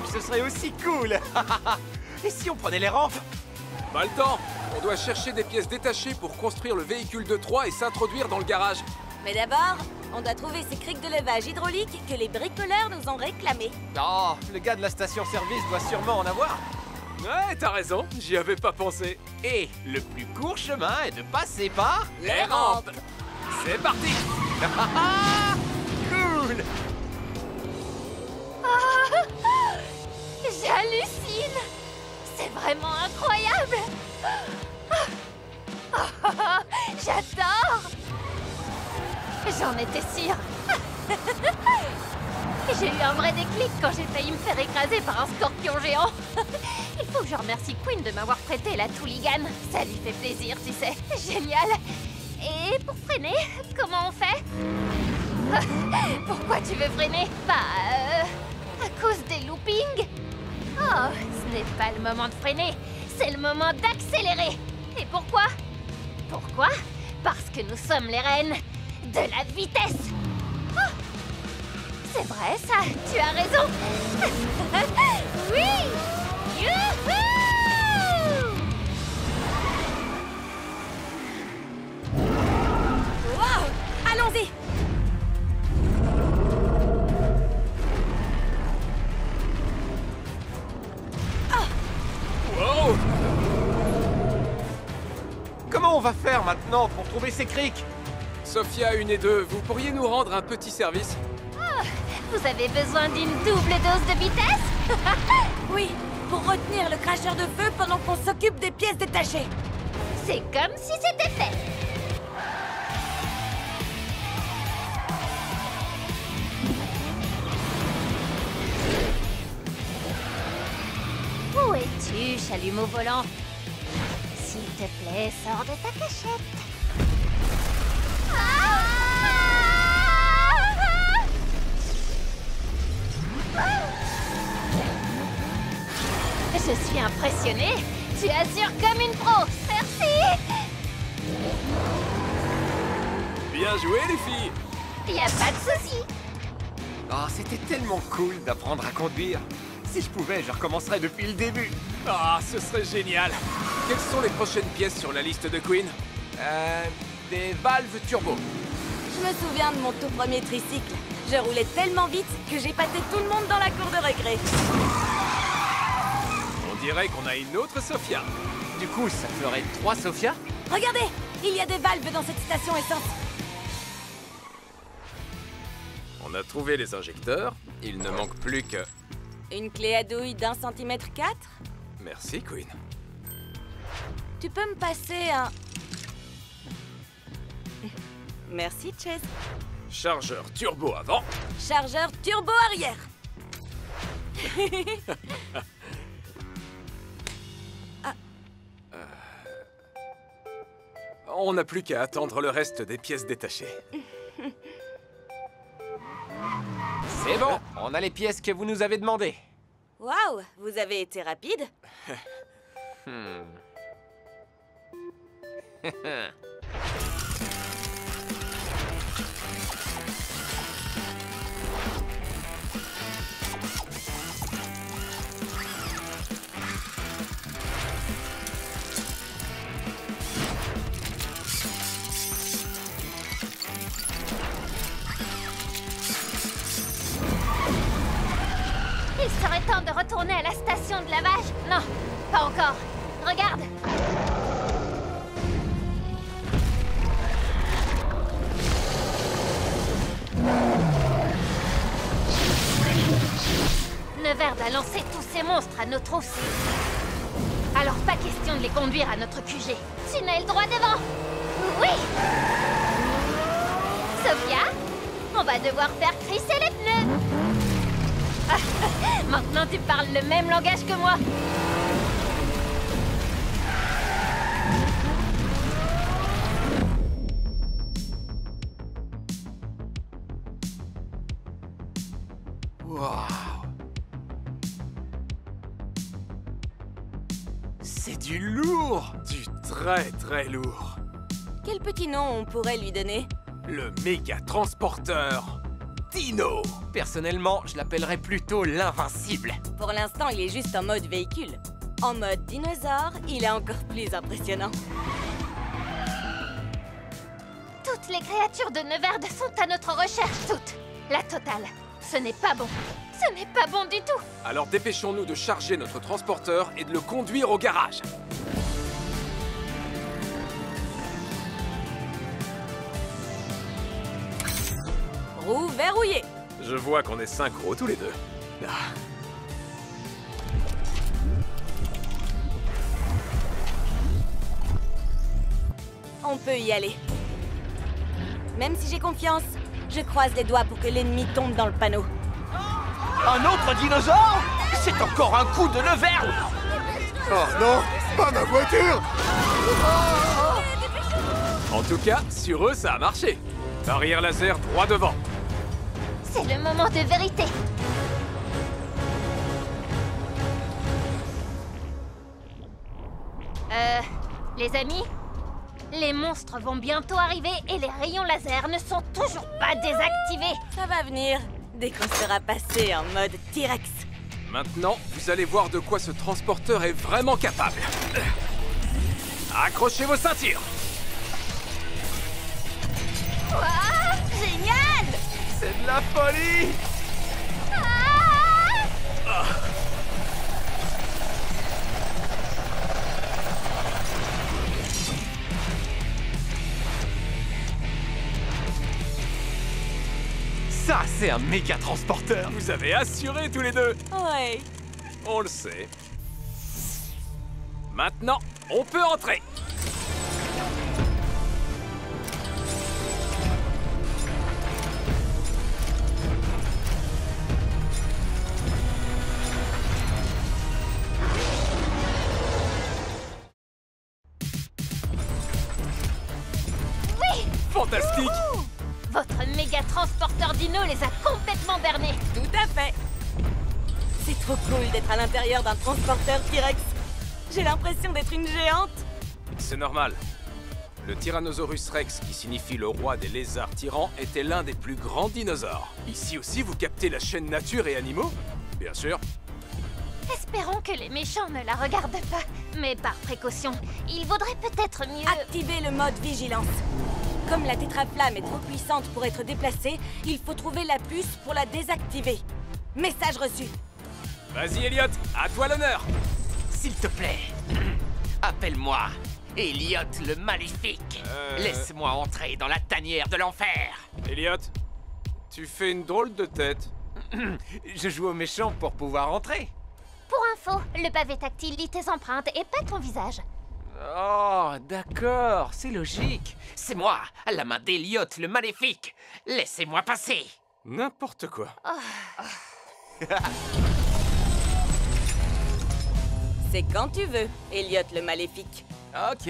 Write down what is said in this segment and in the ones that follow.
ce serait aussi cool. Et si on prenait les rampes? Pas le temps. On doit chercher des pièces détachées pour construire le véhicule de Troie et s'introduire dans le garage. Mais d'abord, on doit trouver ces criques de levage hydraulique que les bricoleurs nous ont réclamées. Oh, le gars de la station-service doit sûrement en avoir. Ouais, t'as raison, j'y avais pas pensé. Et le plus court chemin est de passer par... Les rampes. C'est parti. Cool. J'hallucine! C'est vraiment incroyable! J'adore! J'en étais sûre! J'ai eu un vrai déclic quand j'ai failli me faire écraser par un scorpion géant! Il faut que je remercie Queen de m'avoir prêté la Tooligan. Ça lui fait plaisir, tu sais. Génial! Et pour freiner, comment on fait? Pourquoi tu veux freiner? À cause des loopings? Oh, ce n'est pas le moment de freiner, c'est le moment d'accélérer. Et pourquoi? Pourquoi? Parce que nous sommes les reines de la vitesse. Oh, c'est vrai ça, tu as raison. Oui! Youhou! Wow! Allons-y! Wow! Comment on va faire maintenant pour trouver ces criques? Sophia 1 et 2, vous pourriez nous rendre un petit service? Vous avez besoin d'une double dose de vitesse? Oui, pour retenir le cracheur de feu pendant qu'on s'occupe des pièces détachées. C'est comme si c'était fait. Où es-tu, chalumeau volant? S'il te plaît, sors de ta cachette. Je suis impressionnée. Tu assures comme une pro. Merci. Bien joué, les filles! Y a pas de souci. Oh, c'était tellement cool d'apprendre à conduire. Si je pouvais, je recommencerais depuis le début. Ah, ce serait génial! Quelles sont les prochaines pièces sur la liste de Queen? Des valves turbo. Je me souviens de mon tout premier tricycle. Je roulais tellement vite que j'ai pâté tout le monde dans la cour de récré. On dirait qu'on a une autre Sophia. Du coup, ça ferait 3 Sophia? Regardez, il y a des valves dans cette station essence. On a trouvé les injecteurs. Il ne manque plus que... Une clé à douille d'1 cm 4. Merci, Queen. Tu peux me passer un... Merci, Chase. Chargeur turbo avant. Chargeur turbo arrière. On n'a plus qu'à attendre le reste des pièces détachées. C'est bon, on a les pièces que vous nous avez demandées. Waouh, vous avez été rapide. Il serait temps de retourner à la station de lavage. Non, pas encore. Regarde. Neverd a lancé tous ces monstres à notre aussi. Alors pas question de les conduire à notre QG. Tunnel droit devant. Oui. Sophia, on va devoir faire crisser les pneus. Maintenant tu parles le même langage que moi. Waouh! C'est du lourd! Du très très lourd. Quel petit nom on pourrait lui donner? Le méga transporteur. Dino. Personnellement, je l'appellerais plutôt l'invincible. Pour l'instant, il est juste en mode véhicule. En mode dinosaure, il est encore plus impressionnant. Toutes les créatures de Neverd sont à notre recherche, toutes. La totale. Ce n'est pas bon. Ce n'est pas bon du tout. Alors dépêchons-nous de charger notre transporteur et de le conduire au garage. Roue verrouillée. Je vois qu'on est synchro tous les deux. Ah. On peut y aller. Même si j'ai confiance, je croise les doigts pour que l'ennemi tombe dans le panneau. Un autre dinosaure? C'est encore un coup de Neverd. Oh non, pas ma voiture! En tout cas, sur eux, ça a marché. Barrière laser droit devant. C'est le moment de vérité. Les amis, les monstres vont bientôt arriver et les rayons laser ne sont toujours pas désactivés. Ça va venir, dès qu'on sera passé en mode T-Rex. Maintenant, vous allez voir de quoi ce transporteur est vraiment capable. Accrochez vos ceintures. Ouah, génial! C'est de la folie. Ça, c'est un méga transporteur. Vous avez assuré tous les deux. Ouais. On le sait. Maintenant, on peut entrer. Oui! Fantastique. Votre méga transporteur dino les a complètement bernés. Tout à fait. C'est trop cool d'être à l'intérieur d'un transporteur T-Rex. J'ai l'impression d'être une géante. C'est normal. Le Tyrannosaurus Rex, qui signifie le roi des lézards tyrans, était l'un des plus grands dinosaures. Ici aussi, vous captez la chaîne Nature et Animaux? Bien sûr. Espérons que les méchants ne la regardent pas. Mais par précaution, il vaudrait peut-être mieux... Activez le mode vigilance. Comme la tétraflamme est trop puissante pour être déplacée, il faut trouver la puce pour la désactiver. Message reçu. Vas-y, Elliot, à toi l'honneur. S'il te plaît, appelle-moi Elliot le Maléfique. Laisse-moi entrer dans la tanière de l'enfer. Elliot, tu fais une drôle de tête. Je joue au méchant pour pouvoir entrer. Pour info, le pavé tactile lit tes empreintes et pas ton visage. Oh, d'accord, c'est logique. C'est moi, à la main d'Elliot le Maléfique. Laissez-moi passer. N'importe quoi. C'est quand tu veux, Elliot le Maléfique. Ok.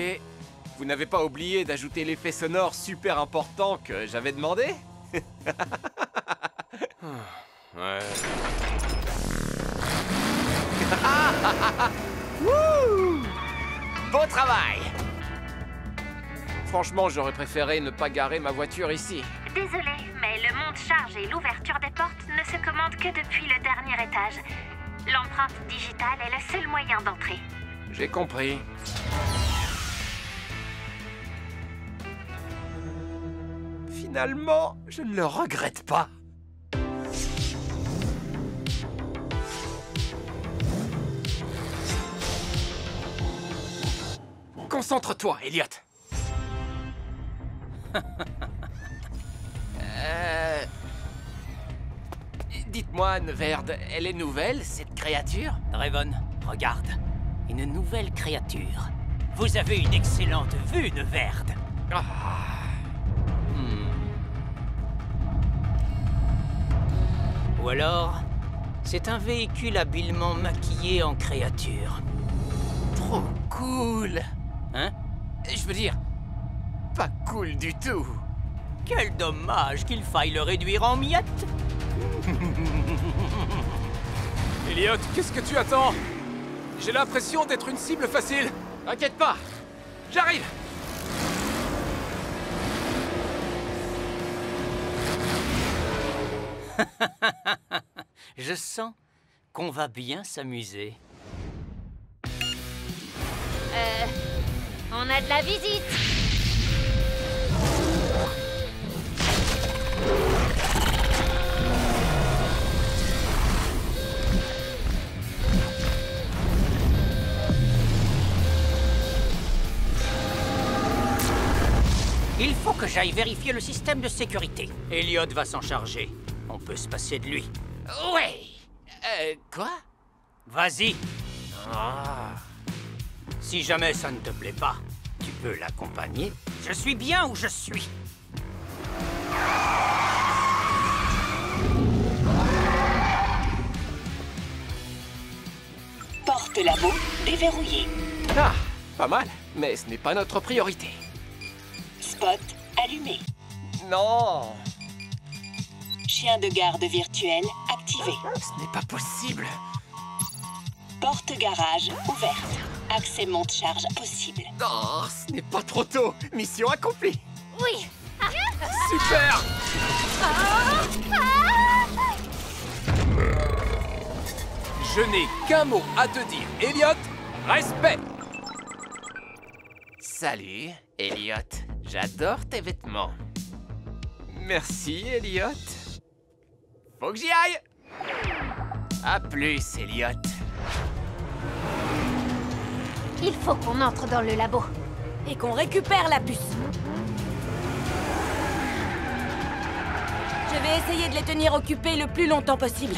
Vous n'avez pas oublié d'ajouter l'effet sonore super important que j'avais demandé? Ouais. Wouh! Beau travail! Franchement, j'aurais préféré ne pas garer ma voiture ici. Désolé, mais le monte-charge et l'ouverture des portes ne se commandent que depuis le dernier étage. L'empreinte digitale est le seul moyen d'entrer. J'ai compris. Finalement, je ne le regrette pas. Concentre-toi, Elliot. Dites-moi, Neverd, elle est nouvelle, cette créature? Draven, regarde. Une nouvelle créature. Vous avez une excellente vue, Neverd. Ah. Ou alors, c'est un véhicule habilement maquillé en créature. Trop cool. Hein? Je veux dire, pas cool du tout. Quel dommage qu'il faille le réduire en miettes. Elliot, qu'est-ce que tu attends? J'ai l'impression d'être une cible facile. T'inquiète pas, j'arrive. Je sens qu'on va bien s'amuser. On a de la visite. Il faut que j'aille vérifier le système de sécurité. Elliot va s'en charger. On peut se passer de lui. Ouais. Quoi? Vas-y. Ah. Si jamais ça ne te plaît pas, tu peux l'accompagner. Je suis bien où je suis. Porte labo déverrouillée. Ah, pas mal. Mais ce n'est pas notre priorité. Spot allumé. Non. Chien de garde virtuel activé. Ce n'est pas possible. Porte garage ouverte. Accès monte-charge possible. Non, ce n'est pas trop tôt. Mission accomplie. Oui. Super. Je n'ai qu'un mot à te dire, Elliot. Respect. Salut, Elliot. J'adore tes vêtements. Merci, Elliot. Faut que j'y aille. À plus, Elliot. Il faut qu'on entre dans le labo. Et qu'on récupère la puce. Je vais essayer de les tenir occupés le plus longtemps possible.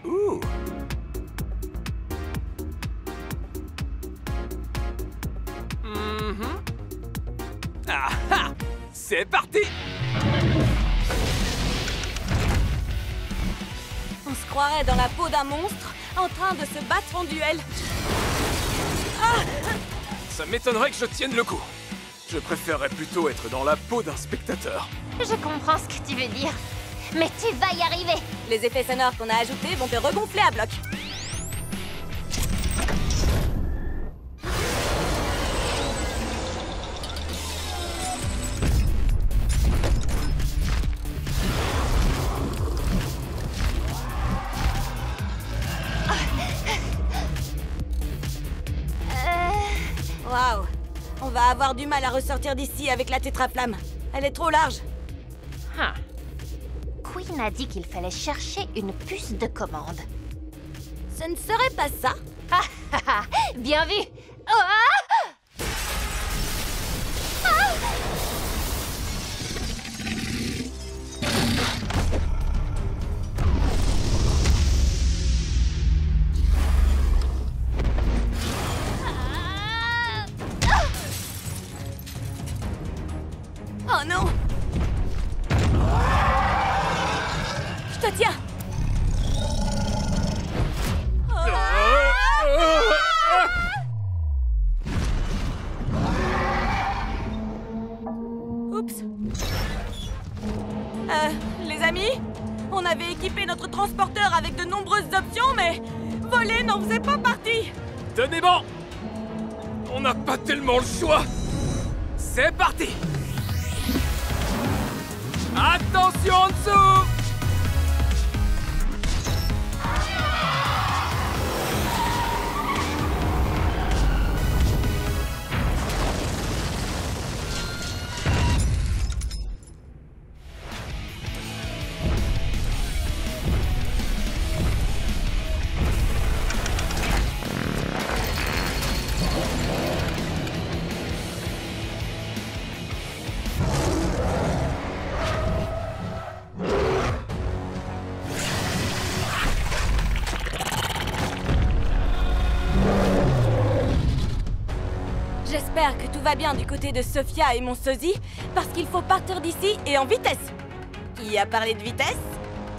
Ouh. Ah ah. C'est parti. On se croirait dans la peau d'un monstre en train de se battre en duel. Ça m'étonnerait que je tienne le coup. Je préférerais plutôt être dans la peau d'un spectateur. Je comprends ce que tu veux dire. Mais tu vas y arriver. Les effets sonores qu'on a ajoutés vont te regonfler à bloc. Waouh! On va avoir du mal à ressortir d'ici avec la tétraflamme. Elle est trop large. Huh. Queen a dit qu'il fallait chercher une puce de commande. Ce ne serait pas ça? Ah, ah, ah, bien vu. Oh, ah Oh non! Je te tiens! Oups! Les amis? On avait équipé notre transporteur avec de nombreuses options, mais voler n'en faisait pas partie! Tenez bon. On n'a pas tellement le choix. C'est parti. Attention en dessous. J'espère que tout va bien du côté de Sophia et mon sosie, parce qu'il faut partir d'ici et en vitesse. Qui a parlé de vitesse?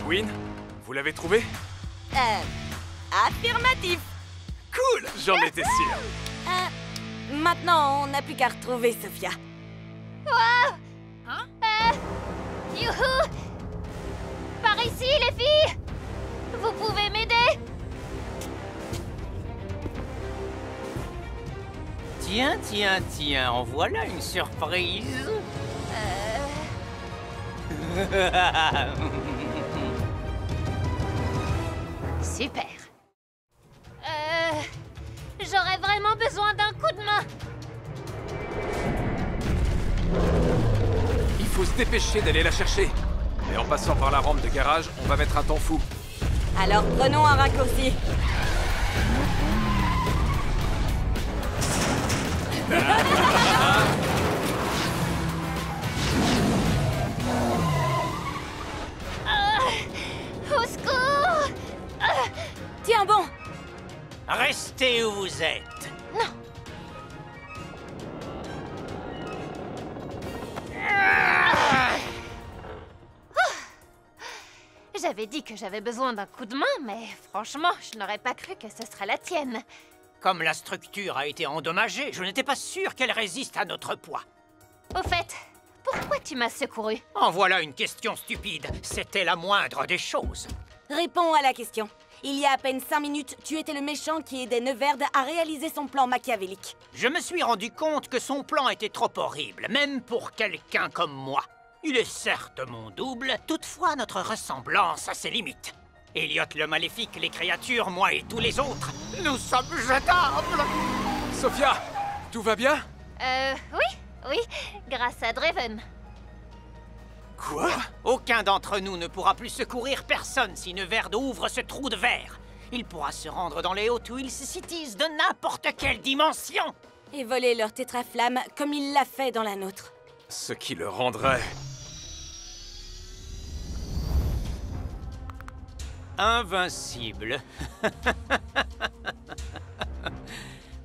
Queen, vous l'avez trouvé? Affirmatif. Cool, j'en étais sûr. Maintenant, on n'a plus qu'à retrouver Sophia. Youhou! Par ici, les filles! Vous pouvez m'aider? Tiens, tiens, tiens, en voilà une surprise. Super. J'aurais vraiment besoin d'un coup de main. Il faut se dépêcher d'aller la chercher. Et en passant par la rampe de garage, on va mettre un temps fou. Alors prenons un raccourci. Au secours! Tiens bon. Restez où vous êtes. J'avais dit que j'avais besoin d'un coup de main, mais franchement, je n'aurais pas cru que ce serait la tienne. Comme la structure a été endommagée, je n'étais pas sûr qu'elle résiste à notre poids. Au fait, pourquoi tu m'as secouru? En voilà une question stupide. C'était la moindre des choses. Réponds à la question. Il y a à peine 5 minutes, tu étais le méchant qui aidait Neverd à réaliser son plan machiavélique. Je me suis rendu compte que son plan était trop horrible, même pour quelqu'un comme moi. Il est certes mon double, toutefois notre ressemblance a ses limites. Elliot le Maléfique, les créatures, moi et tous les autres, nous sommes jetables. Sophia, tout va bien? Oui, grâce à Draven. Quoi? Aucun d'entre nous ne pourra plus secourir personne si Neverd ouvre ce trou de verre. Il pourra se rendre dans les Hot Wheels Cities de n'importe quelle dimension. Et voler leur tétraflamme comme il l'a fait dans la nôtre. Ce qui le rendrait... invincible.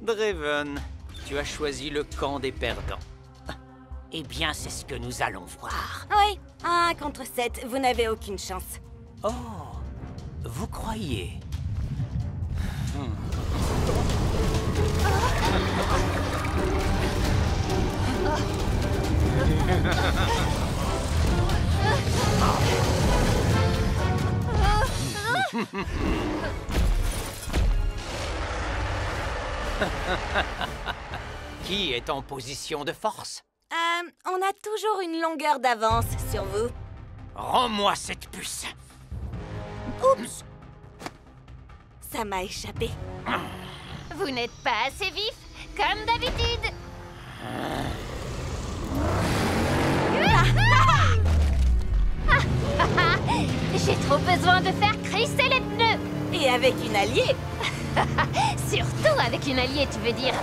Draven, tu as choisi le camp des perdants. Eh bien, c'est ce que nous allons voir. Oui, 1 contre 7, vous n'avez aucune chance. Oh, vous croyez? Qui est en position de force? On a toujours une longueur d'avance sur vous. Rends-moi cette puce. Oups! Ça m'a échappé. Vous n'êtes pas assez vif, comme d'habitude. J'ai trop besoin de faire crisser les pneus. Et avec une alliée. Surtout avec une alliée, tu veux dire.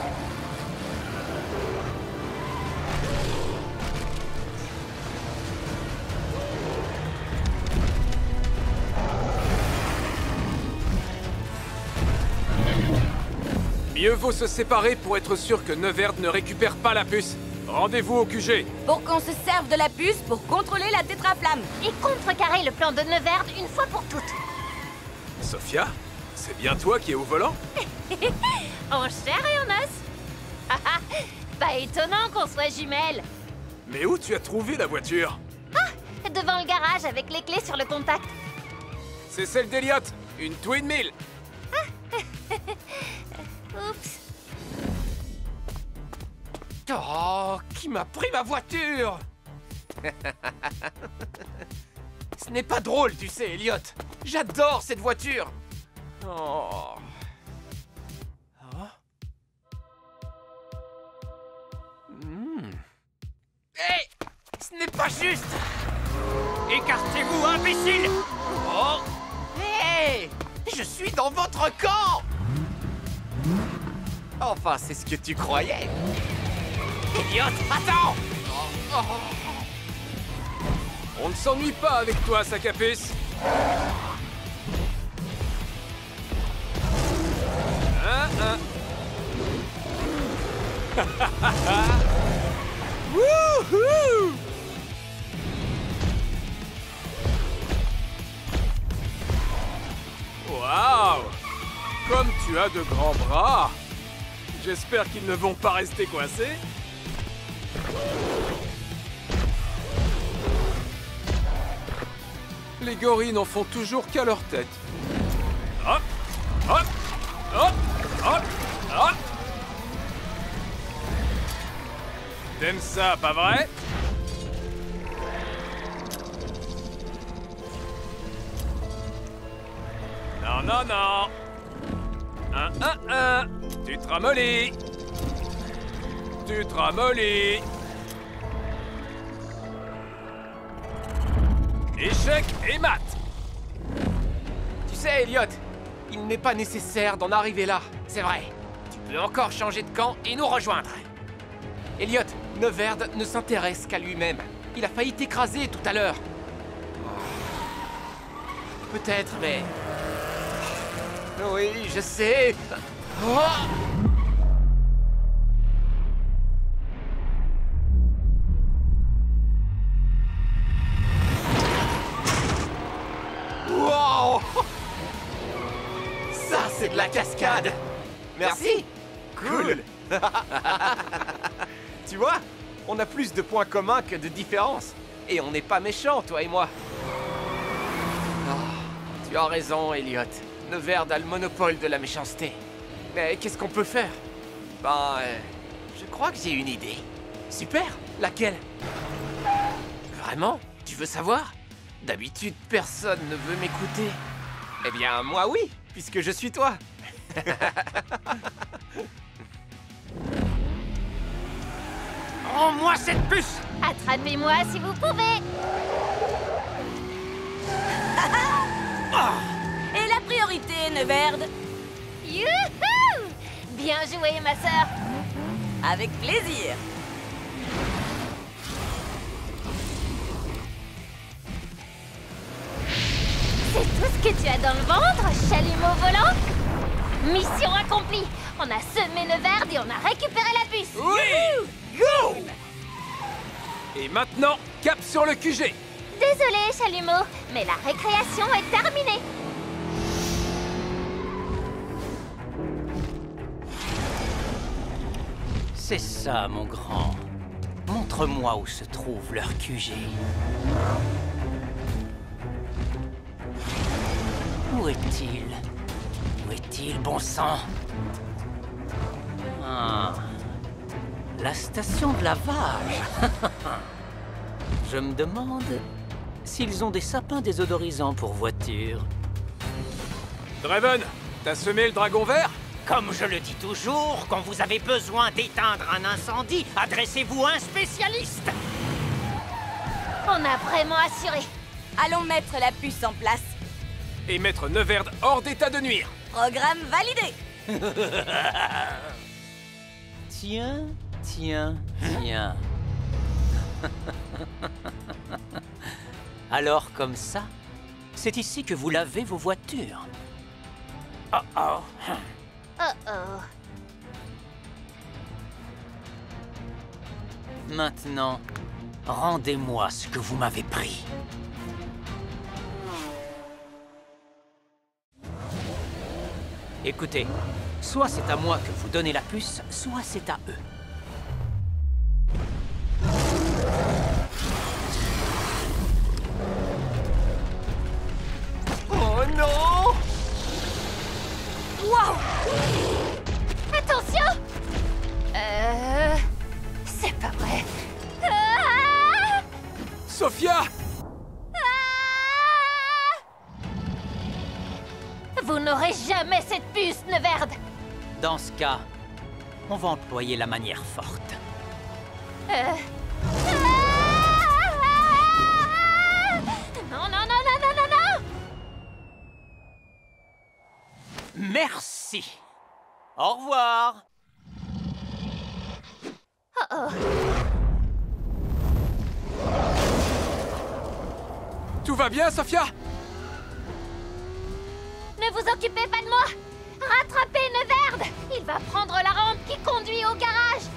Mieux vaut se séparer pour être sûr que Neverd ne récupère pas la puce. Rendez-vous au QG. Pour qu'on se serve de la puce pour contrôler la tétraflamme. Et contrecarrer le plan de Neverd une fois pour toutes. Sophia, c'est bien toi qui es au volant? En chair et en os. Pas étonnant qu'on soit jumelles. Mais où tu as trouvé la voiture? Devant le garage avec les clés sur le contact. C'est celle d'Elliot, une Twin Mill. Oups. Oh, qui m'a pris ma voiture? Ce n'est pas drôle, tu sais, Elliot. J'adore cette voiture. Oh. Hé! Ce n'est pas juste! Écartez-vous, imbécile! Oh! Hé! Je suis dans votre camp! Enfin, c'est ce que tu croyais. Elliot, attends! On ne s'ennuie pas avec toi, sac à puce. Wouhou! Waouh! Comme tu as de grands bras! J'espère qu'ils ne vont pas rester coincés. Les gorilles n'en font toujours qu'à leur tête. Hop! Hop! Hop! Hop! Hop! T'aimes ça, pas vrai? Non, non, non. 1. Tu te ramollis. Tu te ramollis. Échec et mat. Tu sais, Elliot, il n'est pas nécessaire d'en arriver là. C'est vrai. Tu peux encore changer de camp et nous rejoindre. Elliot, Neverd ne s'intéresse qu'à lui-même. Il a failli t'écraser tout à l'heure. Peut-être, mais... Oui, je sais. Oh! Wow! Ça, c'est de la cascade. Merci. Cool. Tu vois, on a plus de points communs que de différences. Et on n'est pas méchants, toi et moi. Oh, tu as raison, Elliot. Neverd a le monopole de la méchanceté. Mais qu'est-ce qu'on peut faire? Ben, je crois que j'ai une idée. Super. Laquelle? Vraiment? Tu veux savoir? D'habitude, personne ne veut m'écouter. Eh bien, moi oui, puisque je suis toi. Rends-moi cette puce! Attrapez-moi si vous pouvez. Et la priorité, Neverd? Youhou! Bien joué, ma sœur. Avec plaisir. C'est tout ce que tu as dans le ventre, chalumeau volant? Mission accomplie. On a semé Neverd et on a récupéré la puce. Oui! Go! Et maintenant, cap sur le QG. Désolé, chalumeau, mais la récréation est terminée. C'est ça, mon grand. Montre-moi où se trouve leur QG. Où est-il? Où est-il, bon sang? Ah, la station de lavage. Je me demande s'ils ont des sapins désodorisants pour voiture. Draven, t'as semé le dragon vert? Comme je le dis toujours, quand vous avez besoin d'éteindre un incendie, adressez-vous à un spécialiste. On a vraiment assuré. Allons mettre la puce en place. Et mettre Neverd hors d'état de nuire. Programme validé. Tiens, tiens, tiens. Alors comme ça, c'est ici que vous lavez vos voitures. Oh oh. Oh oh. Maintenant, rendez-moi ce que vous m'avez pris. Écoutez, soit c'est à moi que vous donnez la puce, soit c'est à eux. Oh non! Waouh! Attention! C'est pas vrai. Ah! Sophia! Vous n'aurez jamais cette puce, Neverd. Dans ce cas, on va employer la manière forte. Non, non, non, non, non, non, non! Merci. Au revoir. Oh oh. Tout va bien, Sophia? Ne vous occupez pas de moi! Rattrapez Neverd! Il va prendre la rampe qui conduit au garage!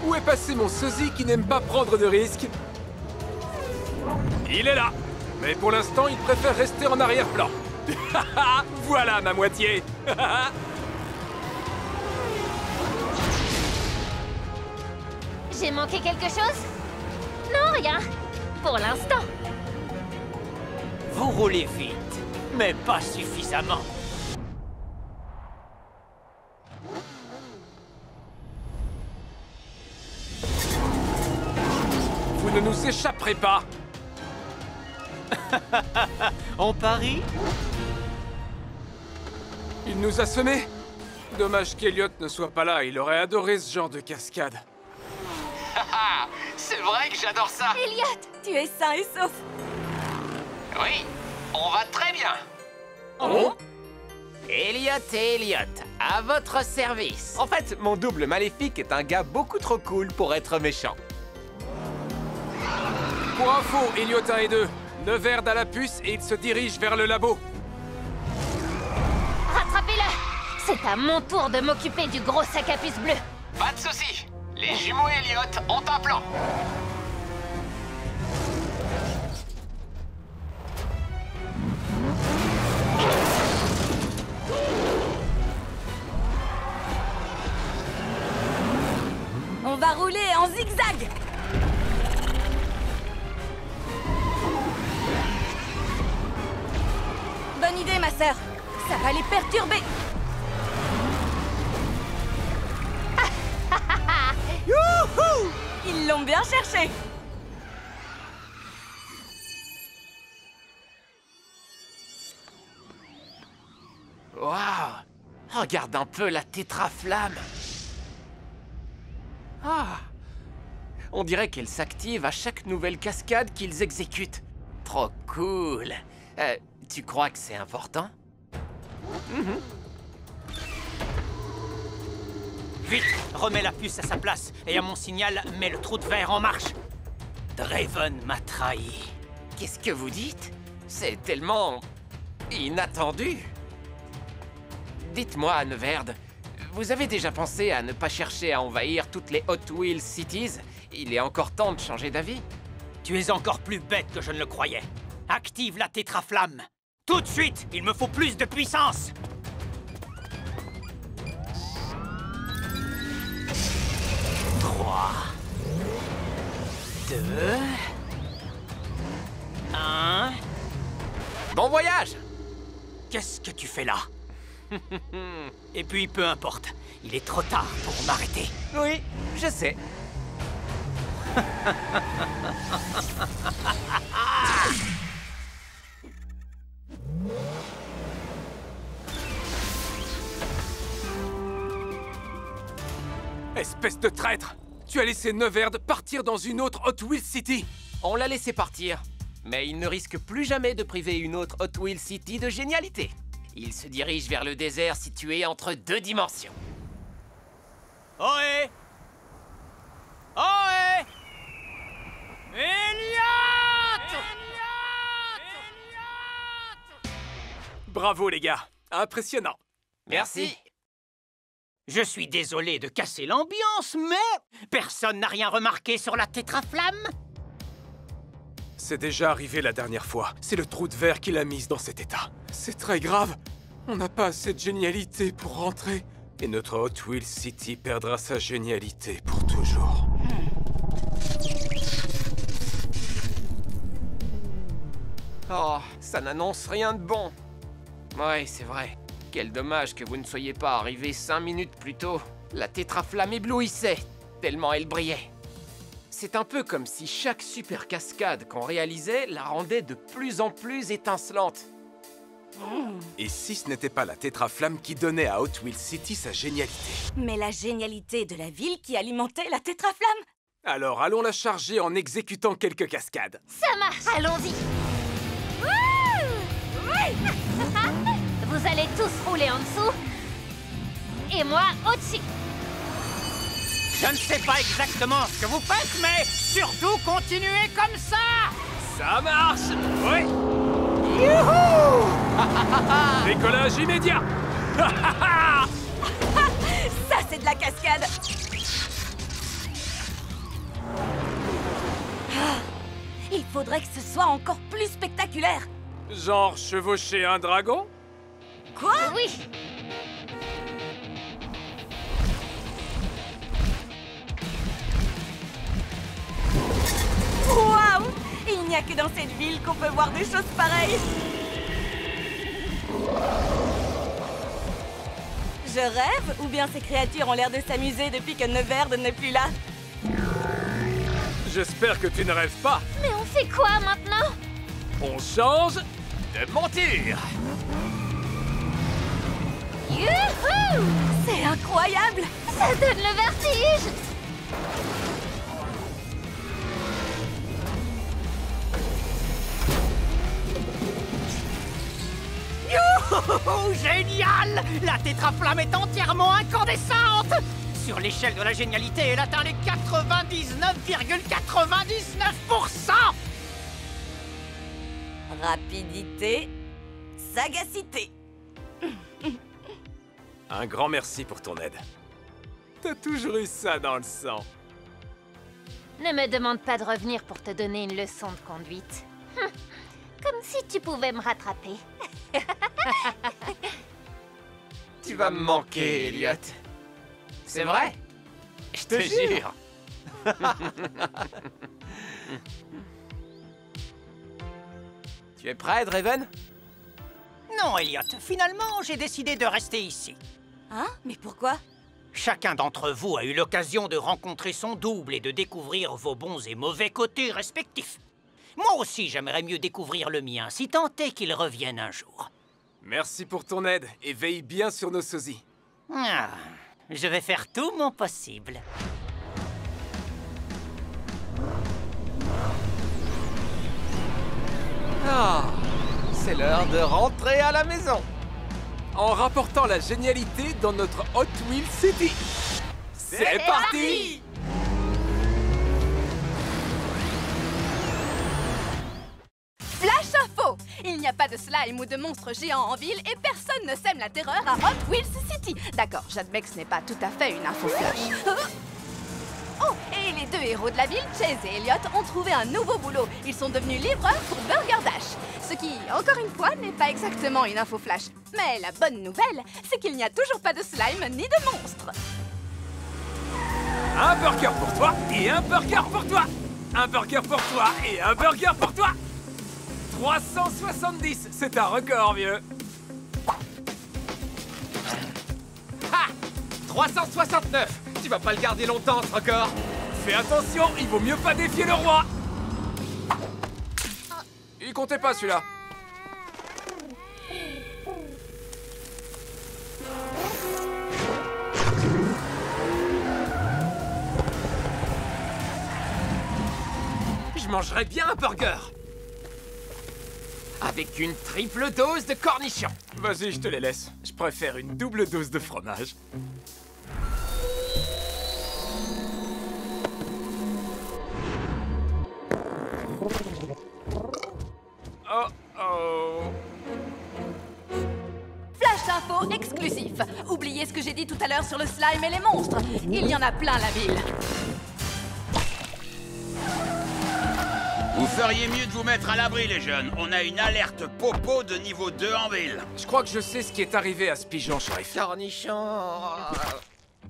Où est passé mon sosie qui n'aime pas prendre de risques? Il est là! Mais pour l'instant, il préfère rester en arrière-plan. Voilà ma moitié! J'ai manqué quelque chose? Non, rien. Pour l'instant. Vous roulez vite, mais pas suffisamment. Vous ne nous échapperez pas! On parie? Il nous a semés! Dommage qu'Eliot ne soit pas là, il aurait adoré ce genre de cascade. C'est vrai que j'adore ça. Elliot, tu es sain et sauf. Oui, on va très bien. Oh? Elliot et Elliot, à votre service. En fait, mon double maléfique est un gars beaucoup trop cool pour être méchant. Pour info, Eliot 1 et 2, Neverd a la puce et il se dirige vers le labo. Rattrapez-le! C'est à mon tour de m'occuper du gros sac à puce bleu. Pas de soucis. Les jumeaux Elliot ont un plan. On va rouler en zigzag. Bonne idée, ma sœur. Ça va les perturber. Youhou! Ils l'ont bien cherché. Waouh! Regarde un peu la tétraflamme. Ah! On dirait qu'elle s'active à chaque nouvelle cascade qu'ils exécutent. Trop cool. Tu crois que c'est important? Vite, remets la puce à sa place et à mon signal, mets le trou de verre en marche. Draven m'a trahi. Qu'est-ce que vous dites? C'est tellement... inattendu. Dites-moi, Neverd, vous avez déjà pensé à ne pas chercher à envahir toutes les Hot Wheels Cities? Il est encore temps de changer d'avis. Tu es encore plus bête que je ne le croyais. Active la tétraflamme. Tout de suite, il me faut plus de puissance. Trois... 2... 1... Bon voyage! Qu'est-ce que tu fais là? Et puis, peu importe. Il est trop tard pour m'arrêter. Oui, je sais. Espèce de traître! Tu as laissé Neverd partir dans une autre Hot Wheels City! On l'a laissé partir. Mais il ne risque plus jamais de priver une autre Hot Wheels City de génialité. Il se dirige vers le désert situé entre deux dimensions. Ohé! Ohé! Elliot! Bravo les gars! Impressionnant! Merci. Je suis désolé de casser l'ambiance, mais... Personne n'a rien remarqué sur la tétraflamme? C'est déjà arrivé la dernière fois. C'est le trou de verre qui l'a mise dans cet état. C'est très grave. On n'a pas assez de génialité pour rentrer. Et notre Hot Wheels City perdra sa génialité pour toujours. Oh, ça n'annonce rien de bon. Ouais, c'est vrai. Quel dommage que vous ne soyez pas arrivé 5 minutes plus tôt. La tétraflamme éblouissait, tellement elle brillait. C'est un peu comme si chaque super cascade qu'on réalisait la rendait de plus en plus étincelante. Et si ce n'était pas la tétraflamme qui donnait à Hot Wheels City sa génialité? Mais la génialité de la ville qui alimentait la tétraflamme. Alors allons la charger en exécutant quelques cascades. Ça marche! Allons-y! Vous allez tous rouler en dessous. Et moi, au-dessus. Je ne sais pas exactement ce que vous faites, mais surtout continuez comme ça! Ça marche! Oui! Youhou! Décollage immédiat! Ça, c'est de la cascade. Il faudrait que ce soit encore plus spectaculaire. Genre chevaucher un dragon? Quoi? Oui! Waouh! Il n'y a a que dans cette ville qu'on peut voir des choses pareilles. Je rêve, ou bien ces créatures ont l'air de s'amuser depuis que Neverd n'est plus là? J'espère que tu ne rêves pas. Mais on fait quoi maintenant? On change. De monture. Youhou! C'est incroyable! Ça donne le vertige! Youhou! Génial! La tétraflamme est entièrement incandescente! Sur l'échelle de la génialité, elle atteint les 99,99%! Rapidité, sagacité. Un grand merci pour ton aide. T'as toujours eu ça dans le sang. Ne me demande pas de revenir pour te donner une leçon de conduite. Comme si tu pouvais me rattraper. Tu vas me manquer, Elliot. C'est vrai? Je te jure. Tu es prêt, Draven? Non, Elliot, finalement, j'ai décidé de rester ici. Hein? Mais pourquoi? Chacun d'entre vous a eu l'occasion de rencontrer son double et de découvrir vos bons et mauvais côtés respectifs. Moi aussi, j'aimerais mieux découvrir le mien, si tant est qu'il revienne un jour. Merci pour ton aide et veille bien sur nos sosies. Ah, je vais faire tout mon possible. Ah, c'est l'heure de rentrer à la maison. En rapportant la génialité dans notre Hot Wheels City. C'est parti! Flash info! Il n'y a pas de slime ou de monstres géants en ville et personne ne sème la terreur à Hot Wheels City. D'accord, j'admets que ce n'est pas tout à fait une info flash. Oh, et les deux héros de la ville, Chase et Elliot, ont trouvé un nouveau boulot. Ils sont devenus livreurs pour Burger Dash. Ce qui, encore une fois, n'est pas exactement une info flash. Mais la bonne nouvelle, c'est qu'il n'y a toujours pas de slime ni de monstres. Un burger pour toi et un burger pour toi. Un burger pour toi et un burger pour toi. 370, c'est un record, vieux. Ha! 369. Tu vas pas le garder longtemps, ce record. Fais attention, il vaut mieux pas défier le roi. Il comptait pas, celui-là. Je mangerais bien un burger. Avec une triple dose de cornichons. Vas-y, je te les laisse. Je préfère une double dose de fromage. Oh oh. Flash info exclusif. Oubliez ce que j'ai dit tout à l'heure sur le slime et les monstres. Il y en a plein la ville. Vous feriez mieux de vous mettre à l'abri, les jeunes. On a une alerte popo de niveau 2 en ville. Je crois que je sais ce qui est arrivé à ce pigeon, shérif. Cornichons.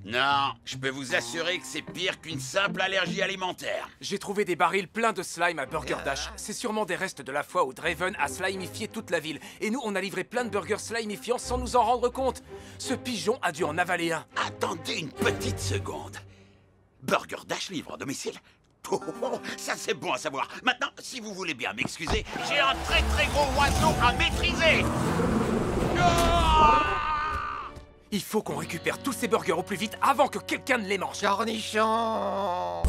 Non, je peux vous assurer que c'est pire qu'une simple allergie alimentaire. J'ai trouvé des barils pleins de slime à Burger Dash. C'est sûrement des restes de la fois où Draven a slimifié toute la ville. Et nous, on a livré plein de burgers slimifiants sans nous en rendre compte. Ce pigeon a dû en avaler un. Attendez une petite seconde. Burger Dash livre à domicile? Oh, ça c'est bon à savoir. Maintenant, si vous voulez bien m'excuser, j'ai un très très gros oiseau à maîtriser. Il faut qu'on récupère tous ces burgers au plus vite avant que quelqu'un ne les mange. Cornichons.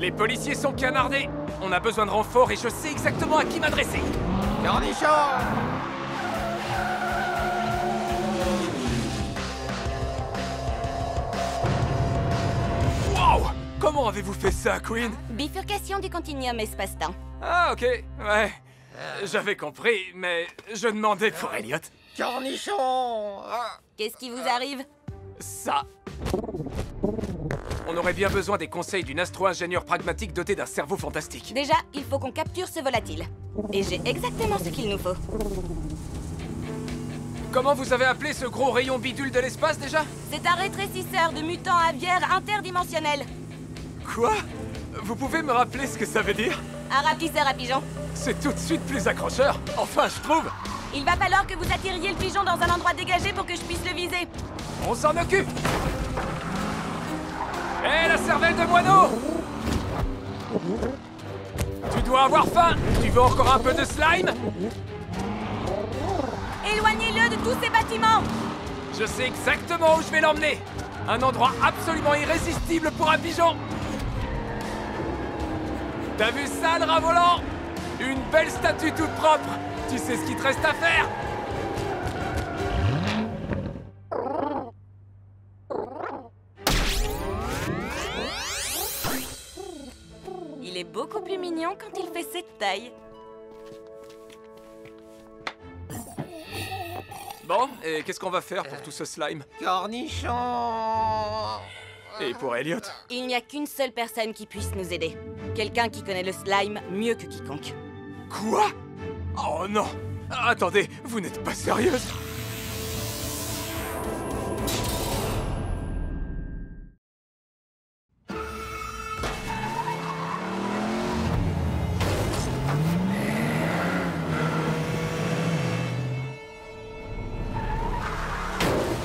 Les policiers sont canardés. On a besoin de renfort et je sais exactement à qui m'adresser. Cornichons. Wow! Comment avez-vous fait ça, Queen? Bifurcation du continuum espace-temps. Ah, ok, ouais. J'avais compris, mais je demandais pour Elliot. Cornichon! Qu'est-ce qui vous arrive? Ça. On aurait bien besoin des conseils d'une astro-ingénieure pragmatique dotée d'un cerveau fantastique. Déjà, il faut qu'on capture ce volatile. Et j'ai exactement ce qu'il nous faut. Comment vous avez appelé ce gros rayon bidule de l'espace déjà? C'est un rétrécisseur de mutants aviaires interdimensionnels. Quoi? Vous pouvez me rappeler ce que ça veut dire? Un rapetisseur à pigeons. C'est tout de suite plus accrocheur. Enfin, je trouve. Il va falloir que vous attiriez le pigeon dans un endroit dégagé pour que je puisse le viser. On s'en occupe. Hé, la cervelle de moineau! Tu dois avoir faim. Tu veux encore un peu de slime? Éloignez-le de tous ces bâtiments. Je sais exactement où je vais l'emmener. Un endroit absolument irrésistible pour un pigeon. T'as vu ça, le rat volant? Une belle statue toute propre. Tu sais ce qu'il te reste à faire? Il est beaucoup plus mignon quand il fait cette taille. Bon, et qu'est-ce qu'on va faire pour tout ce slime? Cornichon! Et pour Elliot? Il n'y a qu'une seule personne qui puisse nous aider. Quelqu'un qui connaît le slime mieux que quiconque. Quoi? Oh non! Attendez, vous n'êtes pas sérieuse?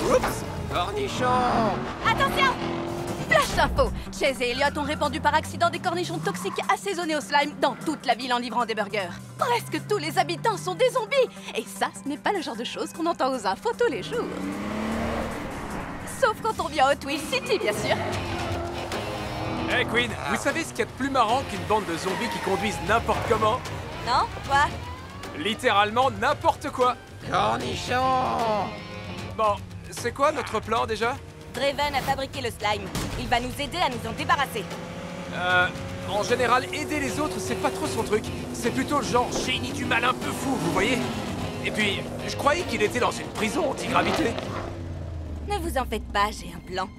Oups! Cornichon! Attention! Flash info! Chase et Elliot ont répandu par accident des cornichons toxiques assaisonnés au slime dans toute la ville en livrant des burgers. Presque tous les habitants sont des zombies! Et ça, ce n'est pas le genre de choses qu'on entend aux infos tous les jours. Sauf quand on vient à Hot Wheels City, bien sûr. Hey Queen, vous savez ce qu'il y a de plus marrant qu'une bande de zombies qui conduisent n'importe comment? Non? Quoi? Littéralement n'importe quoi! Cornichon! Bon, c'est quoi notre plan déjà? Draven a fabriqué le slime. Il va nous aider à nous en débarrasser. En général, aider les autres, c'est pas trop son truc. C'est plutôt le genre génie du mal un peu fou, vous voyez? Et puis, je croyais qu'il était dans une prison anti-gravité. Ne vous en faites pas, j'ai un plan.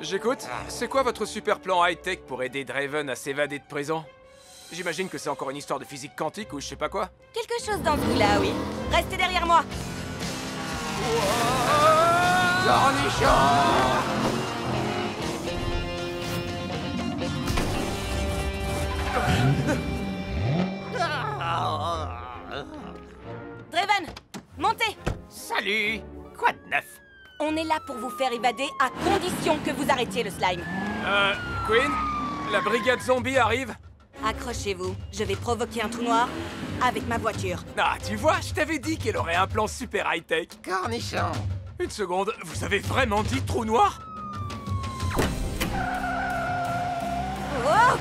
J'écoute. C'est quoi votre super plan high-tech pour aider Draven à s'évader de prison? J'imagine que c'est encore une histoire de physique quantique ou je sais pas quoi. Quelque chose dans ce goût-là, oui. Restez derrière moi. Cornichon! Draven, montez! Salut! Quoi de neuf? On est là pour vous faire évader à condition que vous arrêtiez le slime. Queen, la brigade zombie arrive. Accrochez-vous, je vais provoquer un trou noir avec ma voiture. Ah, tu vois, je t'avais dit qu'elle aurait un plan super high-tech. Cornichon! Une seconde, vous avez vraiment dit trou noir? Oh!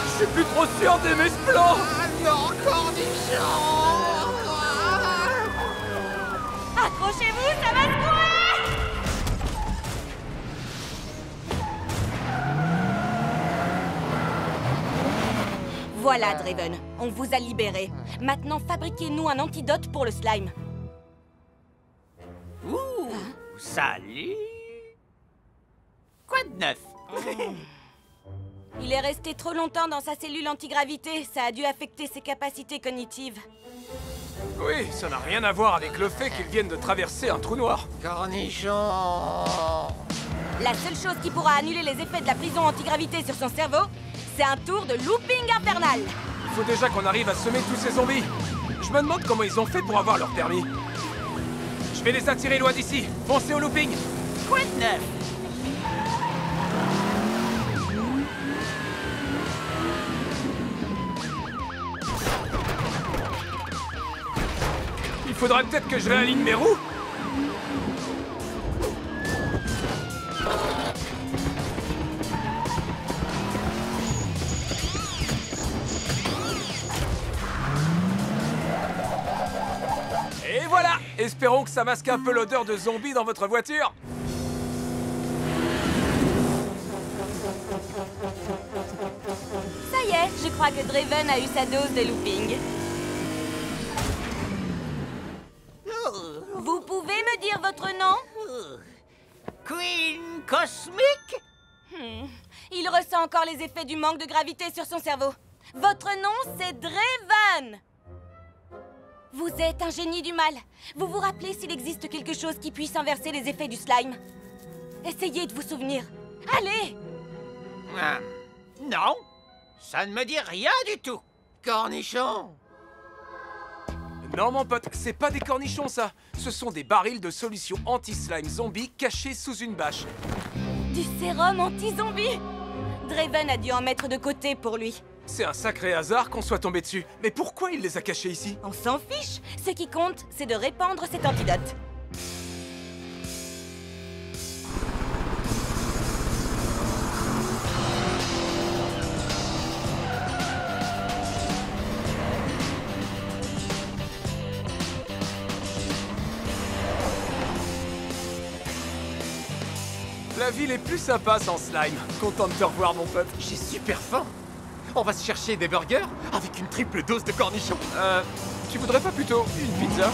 Je suis plus trop sûr d'aimer ce plan. Non, Cornichon! Accrochez-vous, ça va se courir! Voilà, Draven, on vous a libéré. Maintenant, fabriquez-nous un antidote pour le slime. Ouh! Salut! Quoi de neuf? Il est resté trop longtemps dans sa cellule antigravité, ça a dû affecter ses capacités cognitives. Oui, ça n'a rien à voir avec le fait qu'ils viennent de traverser un trou noir. Cornichon! La seule chose qui pourra annuler les effets de la prison antigravité sur son cerveau, c'est un tour de looping infernal. Il faut déjà qu'on arrive à semer tous ces zombies. Je me demande comment ils ont fait pour avoir leur permis. Je vais les attirer loin d'ici. Foncez au looping. Quoi de neuf? Il faudrait peut-être que je réaligne mes roues. Et voilà! Espérons que ça masque un peu l'odeur de zombie dans votre voiture. y est, je crois que Draven a eu sa dose de looping. Vous pouvez me dire votre nom? Queen Cosmic? Il ressent encore les effets du manque de gravité sur son cerveau. Votre nom, c'est Draven! Vous êtes un génie du mal. Vous vous rappelez s'il existe quelque chose qui puisse inverser les effets du slime? Essayez de vous souvenir. Allez! Non, ça ne me dit rien du tout. Cornichon! Non, mon pote, c'est pas des cornichons, ça. Ce sont des barils de solution anti-slime zombie cachés sous une bâche. Du sérum anti-zombie! Draven a dû en mettre de côté pour lui. C'est un sacré hasard qu'on soit tombé dessus. Mais pourquoi il les a cachés ici? On s'en fiche. Ce qui compte, c'est de répandre cet antidote. La ville est plus sympa sans slime. Content de te revoir, mon pote. J'ai super faim. On va se chercher des burgers avec une triple dose de cornichons. Tu voudrais pas plutôt une pizza?